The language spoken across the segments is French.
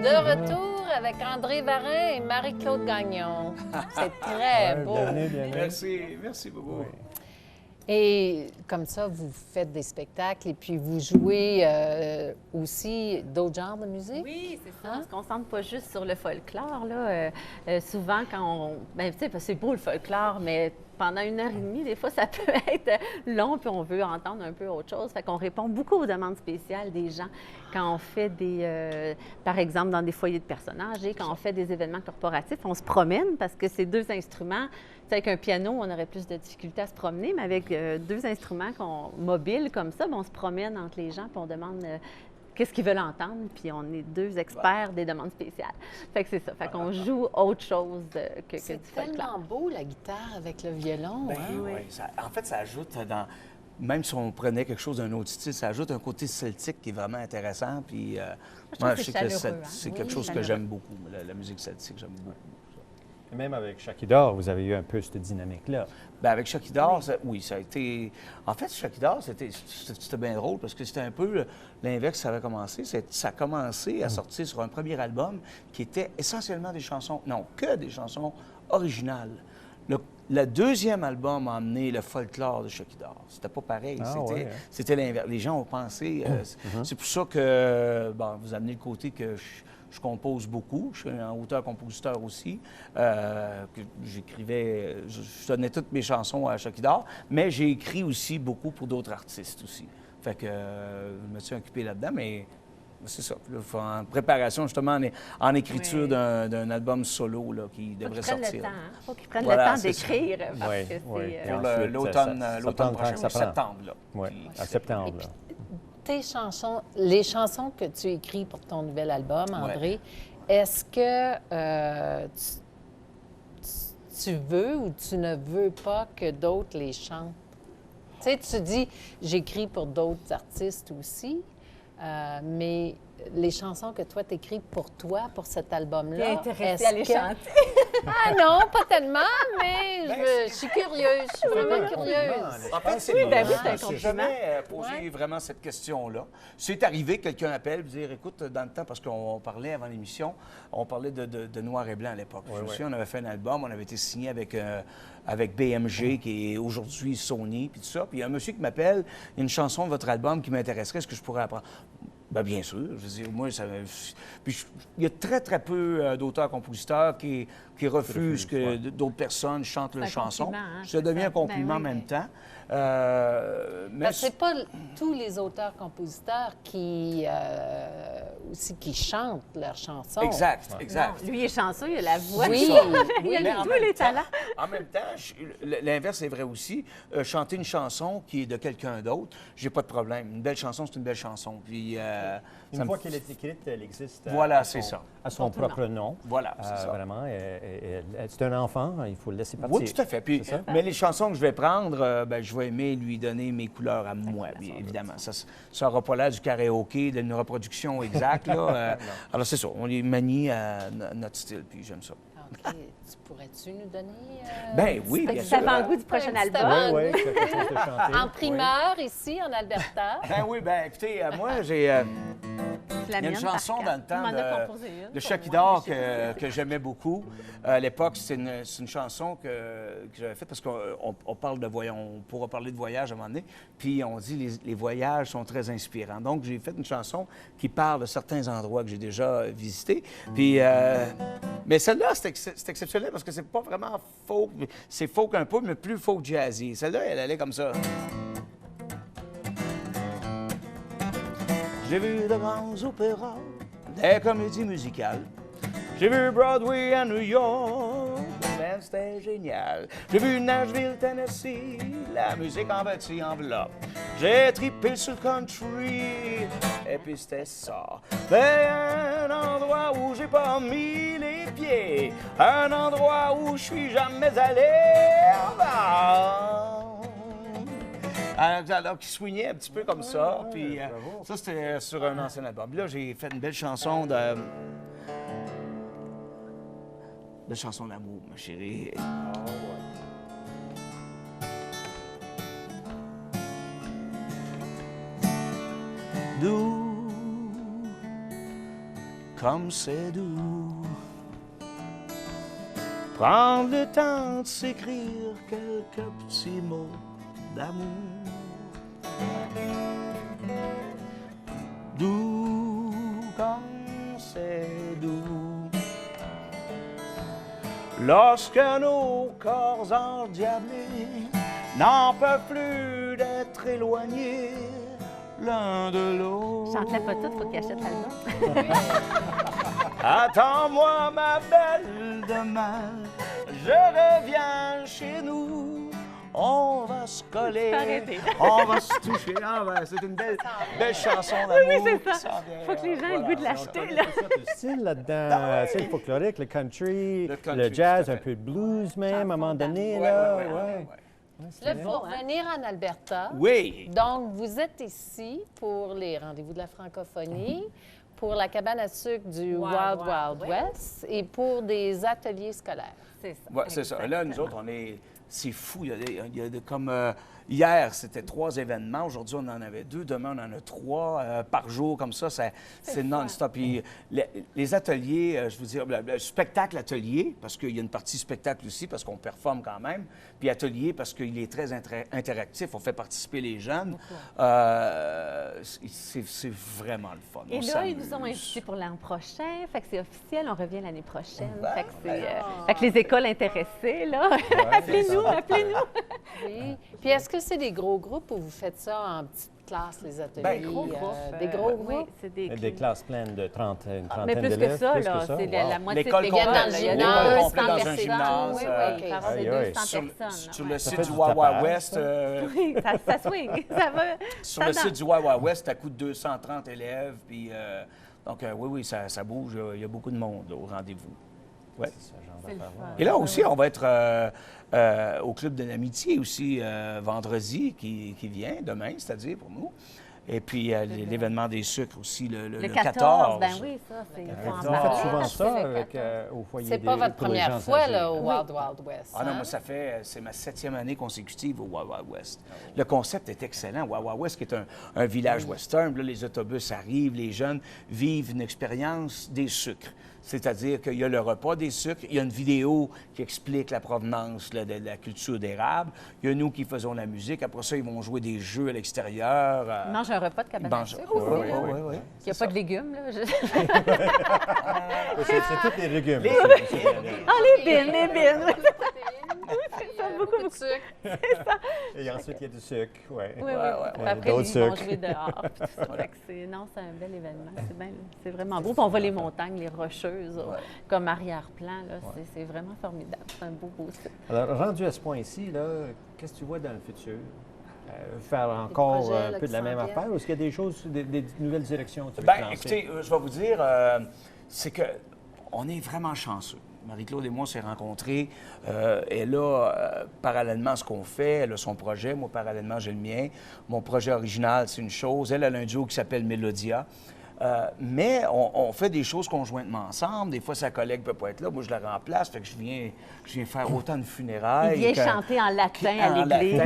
De retour avec André Varin et Marie-Claude Gagnon. C'est très beau. Bienvenue. Merci beaucoup. Oui. Et comme ça, vous faites des spectacles et puis vous jouez aussi d'autres genres de musique? Oui, c'est ça. Hein? On se concentre pas juste sur le folklore. Là. Souvent, quand on... Ben, tu sais, parce que c'est beau le folklore, mais pendant 1h30, des fois, ça peut être long, puis on veut entendre un peu autre chose. Fait qu'on répond beaucoup aux demandes spéciales des gens quand on fait des... par exemple, dans des foyers de personnes âgées, quand on fait des événements corporatifs, on se promène parce que ces deux instruments... Tu sais, avec un piano, on aurait plus de difficultés à se promener, mais avec deux instruments mobiles comme ça, bien, on se promène entre les gens puis on demande qu'est-ce qu'ils veulent entendre, puis on est deux experts des demandes spéciales. Fait que c'est ça. Fait qu'on joue autre chose que du C'est folklore. tellement beau, la guitare avec le violon. Ben, hein? oui. En fait, ça ajoute dans... Même si on prenait quelque chose d'un autre style, ça ajoute un côté celtique qui est vraiment intéressant. Puis, moi, je sais que c'est quelque chose que j'aime beaucoup. La musique celtique, j'aime beaucoup. Et même avec Chakidor, vous avez eu un peu cette dynamique-là. Bien, avec Chakidor, oui, ça a été... En fait, Chakidor, c'était bien drôle parce que c'était un peu l'inverse que ça avait commencé. Ça a commencé à sortir sur un premier album qui était essentiellement des chansons, non, que des chansons originales. Le deuxième album a amené le folklore de Chakidor. C'était pas pareil. C'était l'inverse. Les gens ont pensé... C'est pour ça que, bon, vous amenez le côté que... Je compose beaucoup. Je suis un auteur-compositeur aussi. Je donnais toutes mes chansons à Chakidor, mais j'ai écrit aussi beaucoup pour d'autres artistes aussi. Fait que je me suis occupé là-dedans, mais c'est ça. Là, en préparation, justement, en écriture d'un album solo là, qui devrait sortir. Faut qu'ils prennent le temps d'écrire, parce que c'est... Pour l'automne prochain, en septembre. Là. Oui, en septembre. Là. Tes chansons, les chansons que tu écris pour ton nouvel album, André, est-ce que tu veux ou tu ne veux pas que d'autres les chantent? Tu sais, tu dis, j'écris pour d'autres artistes aussi, mais les chansons que toi, t'écris pour toi, pour cet album-là, intéressé à les chanter. Ah non, pas tellement, mais je suis curieuse, je suis vraiment curieuse. En fait, c'est j'ai jamais posé vraiment cette question-là. C'est arrivé, quelqu'un appelle et dire, écoute, dans le temps, parce qu'on parlait avant l'émission, on parlait de Noir et Blanc à l'époque. Je me souviens, on avait fait un album, on avait été signé avec BMG, qui est aujourd'hui Sony, puis tout ça. Puis il y a un monsieur qui m'appelle, il y a une chanson de votre album qui m'intéresserait, est-ce que je pourrais apprendre? Bien sûr. Je veux dire, moi, Puis il y a très, très peu d'auteurs-compositeurs qui refusent que d'autres personnes chantent leurs chansons. Hein, ça devient un compliment en même temps. Mais c'est pas tous les auteurs-compositeurs qui chantent leurs chansons. Exact. Non, lui, il est chanceux, il a la voix. Oui, il a tous les talents. En même temps, l'inverse est vrai aussi. Chanter une chanson qui est de quelqu'un d'autre, j'ai pas de problème. Une belle chanson, c'est une belle chanson. Puis, une fois qu'elle est écrite, elle existe à son propre nom. Voilà, c'est ça. Vraiment, c'est un enfant, il faut le laisser partir. Oui, tout à fait. Puis, mais les chansons que je vais prendre, je vais aimer lui donner mes couleurs à moi, bien évidemment. Ça n'aura pas l'air du karaoké, d'une reproduction exacte. Là, alors, c'est ça. On les manie à notre style, puis j'aime ça. OK. Pourrais-tu nous donner... Ben oui, bien sûr. avant-goût du prochain album. Oui, quelque chose de chanter. En primeur, ici, en Alberta. Ben oui, écoutez, moi, j'ai... Il y a une chanson dans le temps de Chakidor que j'aimais beaucoup. À l'époque, c'est une chanson que j'avais faite parce qu'on parle de voyage, on pourra parler de voyage à un moment donné, puis on dit les voyages sont très inspirants. Donc, j'ai fait une chanson qui parle de certains endroits que j'ai déjà visités. Puis, mais celle-là, c'est exceptionnel parce que c'est pas vraiment folk. C'est folk un peu, mais plus folk jazzy. Celle-là, elle allait comme ça. J'ai vu de grands opéras, des comédies musicales. J'ai vu Broadway à New York, ben c'était génial. J'ai vu Nashville, Tennessee, la musique en petite enveloppe. J'ai trippé sur le country, et puis c'était ça. Ben, un endroit où j'ai pas mis les pieds, un endroit où je suis jamais allé. Alors, qui swingait un petit peu comme ça. Puis ça, c'était sur un ancien album. Là, j'ai fait une belle chanson de... Belle chanson d'amour, ma chérie. D'où comme c'est doux. Prendre le temps de s'écrire quelques petits mots d'amour. Doux comme c'est doux. Lorsque nos corps endiablés n'en peuvent plus d'être éloignés l'un de l'autre. Chante-la pas toute, faut qu'il achète l'album. Attends-moi, ma belle, demain, je reviens chez nous. On va se coller, on va se toucher. Ah, ben, c'est une belle chanson d'amour. Oui, c'est ça. Il faut que les gens aient le goût de l'acheter. Là. Le style là-dedans, c'est le folklorique, le country, le jazz, un peu de blues même, à un moment donné. Là, Là, pour revenir en Alberta, oui. Donc, vous êtes ici pour les rendez-vous de la francophonie, pour la cabane à sucre du Wild Wild West et pour des ateliers scolaires. C'est ça. Oui, c'est ça. Là, nous autres, c'est fou. Comme hier, c'était 3 événements. Aujourd'hui, on en avait 2. Demain, on en a 3 par jour. Comme ça, c'est non-stop. Puis les ateliers, je vous dis, le spectacle atelier, parce qu'il y a une partie spectacle aussi, parce qu'on performe quand même. Puis atelier, parce qu'il est très interactif. On fait participer les jeunes. C'est vraiment le fun. Et là, ils nous ont invités pour l'an prochain. Fait que c'est officiel. On revient l'année prochaine. Fait que les écoles intéressées, là, appelez-nous. Oui. Puis est-ce que c'est des gros groupes ou vous faites ça en petites classes, les ateliers? Gros groupes. Des gros groupes? Oui, c'est des classes pleines de 30, une trentaine mais plus d'élèves. que ça, là. C'est la moitié de l'école complète. dans le gymnase, Dans un gymnase. Oui, c'est 200 personnes. Sur le site du Wild Wild West. Oui, ça swing. Ça va. Sur le site du Wild Wild West, ça coûte 230 élèves. Puis, donc, oui, ça bouge. Il y a beaucoup de monde là, au rendez-vous. Ouais. Et là aussi, on va être au Club de l'Amitié aussi vendredi qui vient, demain, c'est-à-dire pour nous. Et puis l'événement des sucres aussi le 14. Ben oui, ça, c'est... Vous faites souvent ça au foyer C'est pas votre première fois là, au Wild Wild West. Ah non, moi, c'est ma 7e année consécutive au Wild Wild West. Le concept est excellent. Wild Wild West, qui est un village western, là, les autobus arrivent, les jeunes vivent une expérience des sucres. C'est-à-dire qu'il y a le repas des sucres, il y a une vidéo qui explique la provenance là, de la culture d'érable. Il y a nous qui faisons la musique. Après ça, ils vont jouer des jeux à l'extérieur. Ils mangent un repas de cabane à sucre aussi. Oui. Il n'y a pas de légumes, là. C'est tous les légumes. Les bines. Beaucoup de sucre. Et ensuite, il y a du sucre. Oui. Après, d'autres ils vont sucres. jouer dehors. Non, c'est un bel événement. C'est vraiment beau. Puis on voit les montagnes, les rocheuses, comme arrière-plan. C'est vraiment formidable. C'est un beau site. Alors, rendu à ce point-ci, qu'est-ce que tu vois dans le futur? Faire encore un peu de la même affaire ou est-ce qu'il y a des choses, des nouvelles directions que tu veux te lancer? Écoutez, je vais vous dire, c'est qu'on est vraiment chanceux. Marie-Claude et moi, on s'est rencontrés. Elle a, parallèlement à ce qu'on fait, elle a son projet. Moi, parallèlement, j'ai le mien. Mon projet original, c'est une chose. Elle a un duo qui s'appelle Mélodia. Mais on fait des choses conjointement ensemble. Des fois, sa collègue ne peut pas être là. Moi, je la remplace. Fait que je viens faire autant de funérailles. Il vient chanter en latin à l'église.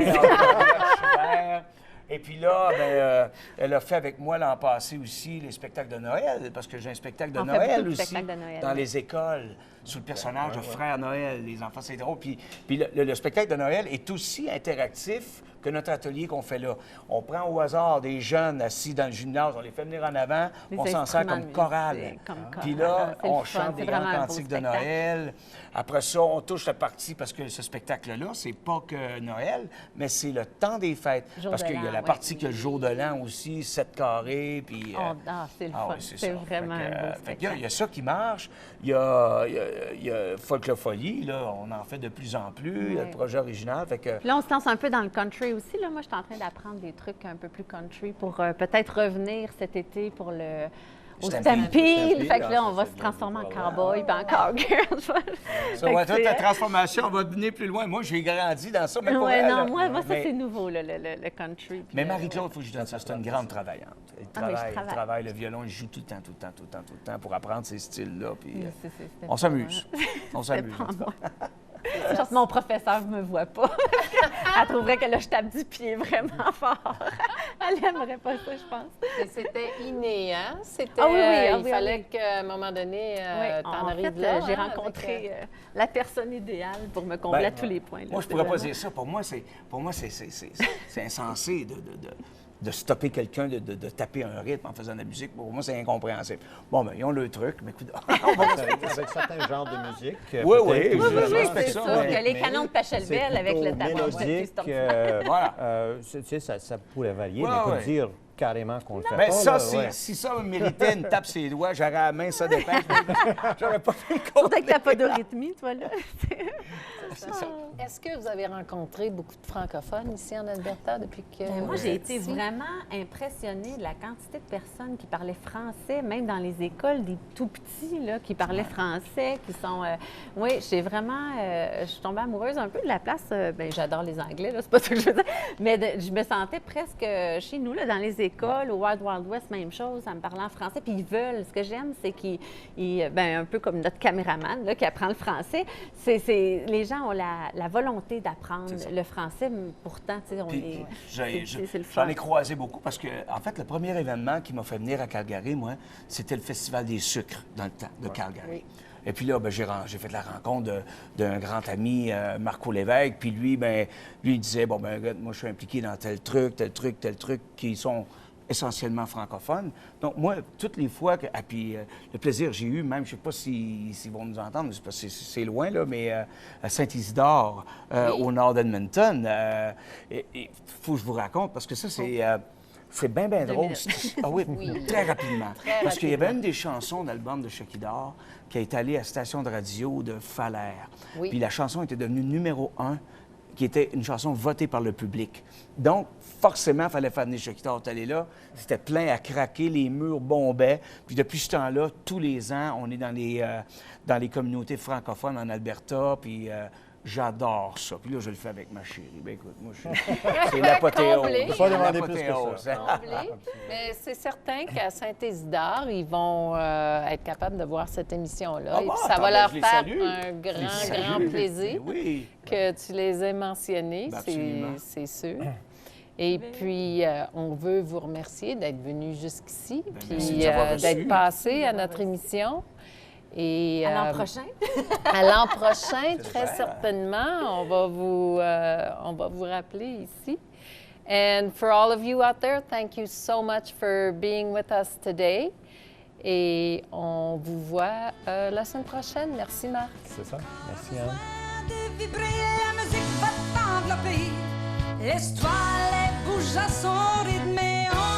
Et puis là, elle a fait avec moi l'an passé aussi les spectacles de Noël, parce que j'ai un spectacle de Noël aussi dans les écoles, sur le personnage de Frère Noël. Les enfants, c'est drôle. Puis le spectacle de Noël est aussi interactif que notre atelier qu'on fait là. On prend au hasard des jeunes assis dans le gymnase, on les fait venir en avant, on s'en sert comme chorale. Puis là, on chante des grands cantiques de Noël. Après ça, on touche la partie, parce que ce spectacle-là, c'est pas que Noël, mais c'est le temps des fêtes. Parce qu'il y a la partie qui a le jour de l'an aussi, 7 carrés, puis... c'est le fun. C'est vraiment un beau spectacle. Il y a ça qui marche. Il y a Folklophonie, là, on en fait de plus en plus. Il y a le projet original. Fait que... Là, on se lance un peu dans le country aussi. Là. Moi, je suis en train d'apprendre des trucs un peu plus country pour peut-être revenir cet été pour au Stampede. Fait que là, on va se transformer en cowboy puis en cowgirl. Ça va être ta transformation, on va devenir plus loin. Moi, j'ai grandi dans ça, mais pour elle... Non, moi, ça, c'est nouveau, le country. Mais Marie-Claude, il faut que je donne ça, c'est une grande travaillante. Elle travaille le violon, elle joue tout le temps pour apprendre ces styles-là. Puis on s'amuse. On s'amuse. Genre, mon professeur ne me voit pas. Elle trouverait que là, je tape du pied vraiment fort. Elle n'aimerait pas ça, je pense. Et c'était inné, hein? C'était, il fallait qu'à un moment donné, t'en arrives là. J'ai rencontré la personne idéale pour me combler à tous les points. Là, moi, je pourrais pas dire ça. Pour moi, c'est insensé de stopper quelqu'un de taper un rythme en faisant de la musique. Pour moi, c'est incompréhensible. Bon, ben ils ont le truc, mais écoute, avec certains genres de musique. Oui, c'est sûr. Que les canons de Pachelbel avec le mélodique, ça pourrait varier, mais pour dire carrément qu'on le fait pas. Ça, si ça méritait une tape sur les doigts, j'aurais à la main, ça dépend. J'aurais pas fait le compte. Peut-être que t'as pas de rythmie, toi, là. C'est ça. Est-ce que vous avez rencontré beaucoup de francophones ici en Alberta depuis que... Moi, j'ai été vraiment impressionnée de la quantité de personnes qui parlaient français, même dans les écoles, des tout-petits là, qui parlaient français, qui sont... Oui, j'ai vraiment... je suis tombée amoureuse un peu de la place. Bien, j'adore les Anglais, là, c'est pas ça que je veux dire. Mais je me sentais presque chez nous, là, dans les écoles, au Wild Wild West, même chose, ça me parlait en français. Puis ils veulent... Ce que j'aime, c'est qu'ils... un peu comme notre caméraman, là, qui apprend le français, les gens ont la volonté d'apprendre le français, mais pourtant, tu sais, c'est le fun. J'en ai croisé beaucoup parce que, en fait, le premier événement qui m'a fait venir à Calgary, moi, c'était le Festival des sucres dans le temps de Calgary. Oui. Et puis là, j'ai fait la rencontre d'un grand ami, Marco Lévesque. Puis lui, il disait, bon, moi, je suis impliqué dans tel truc, qui sont essentiellement francophones. Donc, moi, toutes les fois que... Et puis, le plaisir j'ai eu, même, je ne sais pas s'ils vont nous entendre, c'est loin, là, mais à Saint-Isidore, au nord d'Edmonton, il faut que je vous raconte, parce que ça, c'est bien drôle. Ah oui, très rapidement. Parce qu'il y avait une des chansons d'album de Chekidor qui a été allée à la station de radio de Falaire. Oui. Puis la chanson était devenue numéro 1, qui était une chanson votée par le public. Donc, forcément, il fallait faire venir Chekidor aller là. C'était plein à craquer, les murs bombaient. Puis depuis ce temps-là, tous les ans, on est dans les communautés francophones en Alberta, puis... j'adore ça. Puis là, je le fais avec ma chérie. Bien, écoute, moi, c'est l'apothéose. On ne peut pas demander plus que ça. Mais c'est certain qu'à Saint-Isidore, ils vont être capables de voir cette émission-là. Ça va leur faire un grand plaisir que tu les aies mentionnés, c'est sûr. Et puis, on veut vous remercier d'être venus jusqu'ici, puis d'être passés à notre émission. Et, à l'an prochain? À l'an prochain, très certainement. On va vous rappeler ici. And for all of you out there, thank you so much for being with us today. Et on vous voit la semaine prochaine. Merci, Marc. C'est ça. Merci, Anne. La musique va t'envelopper. Laisse-toi les bouges à son rythme et on